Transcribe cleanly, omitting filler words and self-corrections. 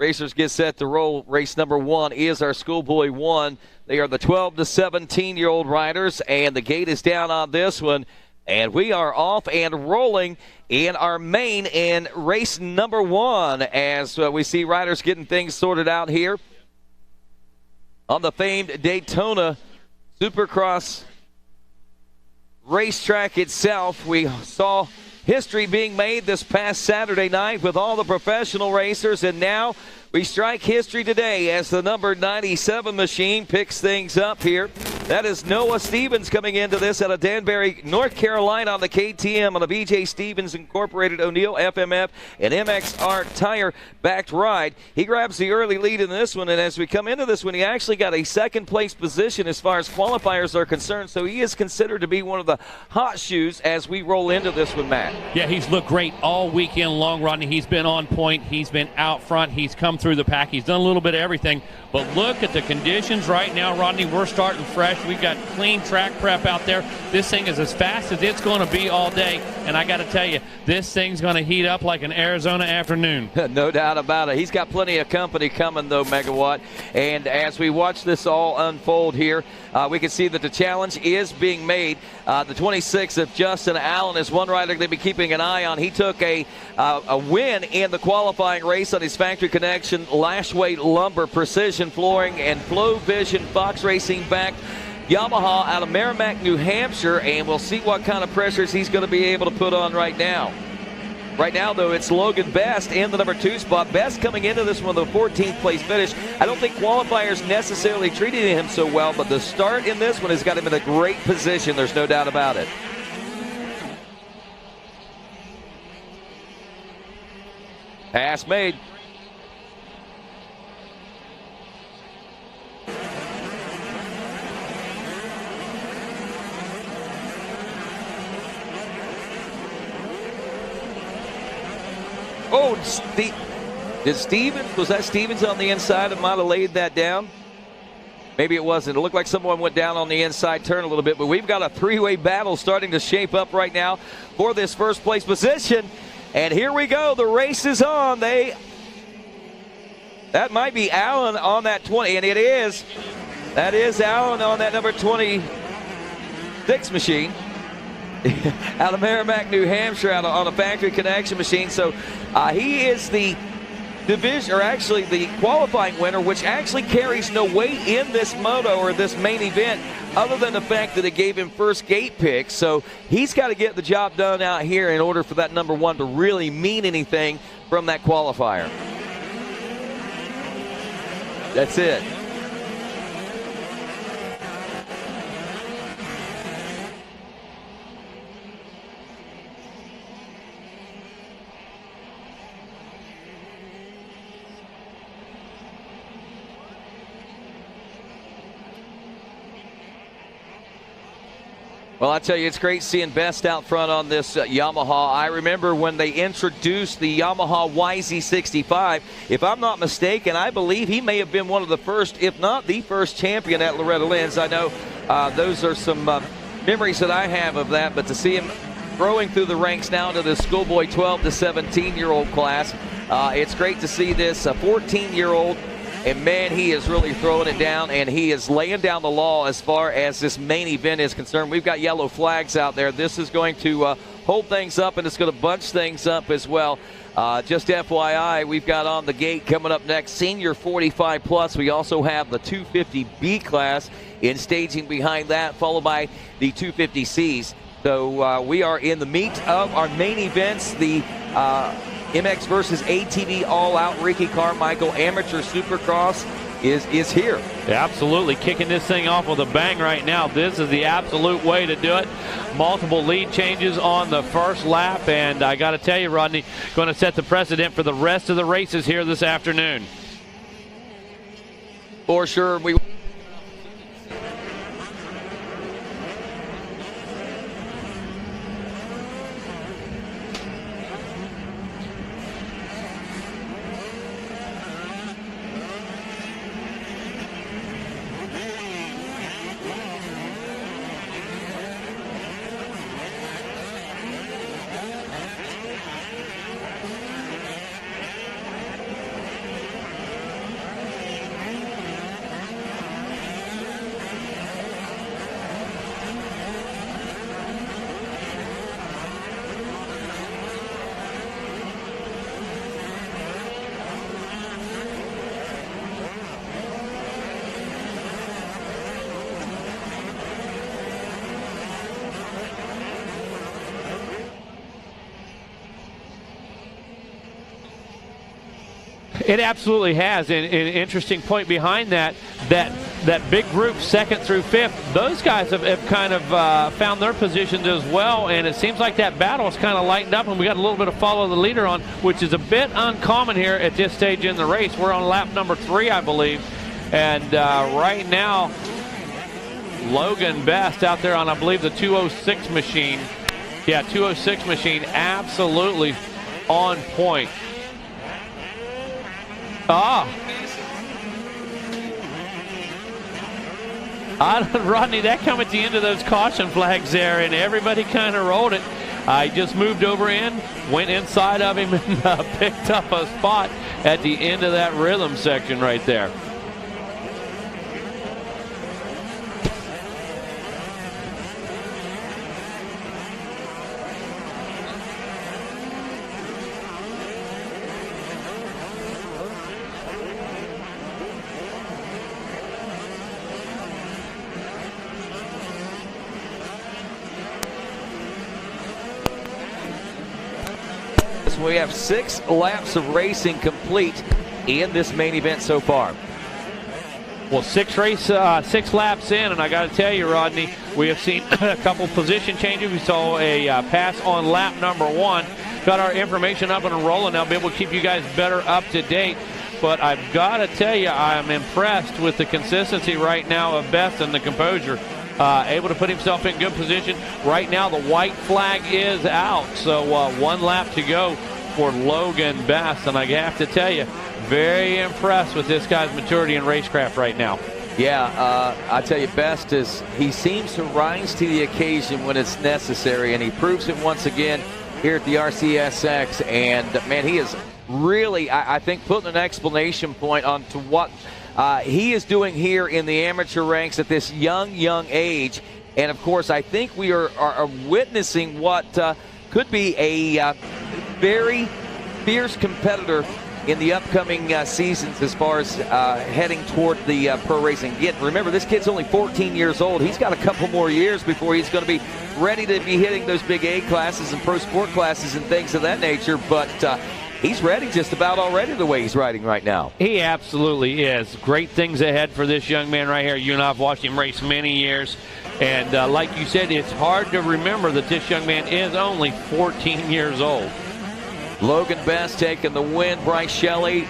Racers get set to roll. Race number 1 is our Schoolboy 1. They are the 12 to 17-year-old riders, and the gate is down on this one. And we are off and rolling in our main in race number 1 as we see riders getting things sorted out here on the famed Daytona Supercross racetrack itself. We saw history being made this past Saturday night with all the professional racers, and now we strike history today as the number 97 machine picks things up here. That is Noah Stevens coming into this out of Danbury, North Carolina on the KTM on the BJ Stevens Incorporated O'Neill FMF and MXR tire backed ride. He grabs the early lead in this one, and as we come into this one, he actually got a second place position as far as qualifiers are concerned, so he is considered to be one of the hot shoes as we roll into this one, Matt. Yeah, he's looked great all weekend long, Rodney. He's been on point. He's been out front. He's come through the pack. He's done a little bit of everything. But look at the conditions right now, Rodney. We're starting fresh. We've got clean track prep out there. This thing is as fast as it's going to be all day. And I got to tell you, this thing's going to heat up like an Arizona afternoon. No doubt about it. He's got plenty of company coming, though, Megawatt. And as we watch this all unfold here, we can see that the challenge is being made. The 26 of Justin Allen is one rider they'll be keeping an eye on. He took a win in the qualifying race on his Factory Connection Lashway Lumber Precision Flooring and Flow Vision Fox Racing backed Yamaha out of Merrimack, New Hampshire, and we'll see what kind of pressures he's going to be able to put on right now. Right now, though, it's Logan Best in the number 2 spot. Best coming into this one with a 14th place finish. I don't think qualifiers necessarily treated him so well, but the start in this one has got him in a great position. There's no doubt about it. Pass made. Oh, was that Stevens on the inside that might have laid that down? Maybe it wasn't. It looked like someone went down on the inside turn a little bit, but we've got a three-way battle starting to shape up right now for this first place position. And here we go. The race is on. That might be Allen on that 20, and it is. That is Allen on that number 26 machine. Out of Merrimack, New Hampshire, on a Factory Connection machine. So he is the division, or actually the qualifying winner, which actually carries no weight in this moto or this main event, other than the fact that it gave him first gate pick. So he's got to get the job done out here in order for that number 1 to really mean anything from that qualifier. That's it. Well, I tell you, it's great seeing Best out front on this Yamaha. I remember when they introduced the Yamaha YZ65. If I'm not mistaken, I believe he may have been one of the first, if not the first champion at Loretta Lynn's. I know those are some memories that I have of that, but to see him growing through the ranks now to the Schoolboy 12 to 17-year-old class, it's great to see this 14-year-old. And, man, he is really throwing it down, and he is laying down the law as far as this main event is concerned. We've got yellow flags out there. This is going to hold things up, and it's going to bunch things up as well. Just FYI, we've got on the gate coming up next, Senior 45+. We also have the 250B class in staging behind that, followed by the 250Cs. So we are in the meat of our main events, the MX versus ATV All-Out. Ricky Carmichael Amateur Supercross is here. Yeah, absolutely. Kicking this thing off with a bang right now. This is the absolute way to do it. Multiple lead changes on the first lap, and I got to tell you, Rodney, going to set the precedent for the rest of the races here this afternoon. For sure. It absolutely has. And an interesting point behind that big group, second through fifth, those guys have kind of found their positions as well. And it seems like that battle is kind of lightened up, and we got a little bit of follow the leader on, which is a bit uncommon here at this stage in the race. We're on lap number 3, I believe. And right now, Logan Best out there on, I believe, the 206 machine. Yeah, 206 machine, absolutely on point. Rodney, that come at the end of those caution flags there, and everybody kind of rolled it. I just moved over in, went inside of him, and picked up a spot at the end of that rhythm section right there. We have 6 laps of racing complete in this main event so far. Well, 6 laps in, and I got to tell you, Rodney, we have seen a couple position changes. We saw a pass on lap number 1. Got our information up and rolling. I'll be able to keep you guys better up to date. But I've got to tell you, I'm impressed with the consistency right now of Best and the composure. Able to put himself in good position. Right now, the white flag is out, so 1 lap to go for Logan Best. And I have to tell you, very impressed with this guy's maturity and racecraft right now. Yeah, I tell you, Best he seems to rise to the occasion when it's necessary, and he proves it once again here at the RCSX. And man, he is really, I think, putting an exclamation point onto what he is doing here in the amateur ranks at this young age. And of course, I think we are witnessing what could be a very fierce competitor in the upcoming seasons as far as heading toward the pro racing. Again, remember, this kid's only 14 years old. He's got a couple more years before he's going to be ready to be hitting those big A classes and pro sport classes and things of that nature. But he's ready just about already the way he's riding right now. He absolutely is. Great things ahead for this young man right here. You and I have watched him race many years. And like you said, it's hard to remember that this young man is only 14 years old. Logan Best taking the win. Bryce Shelley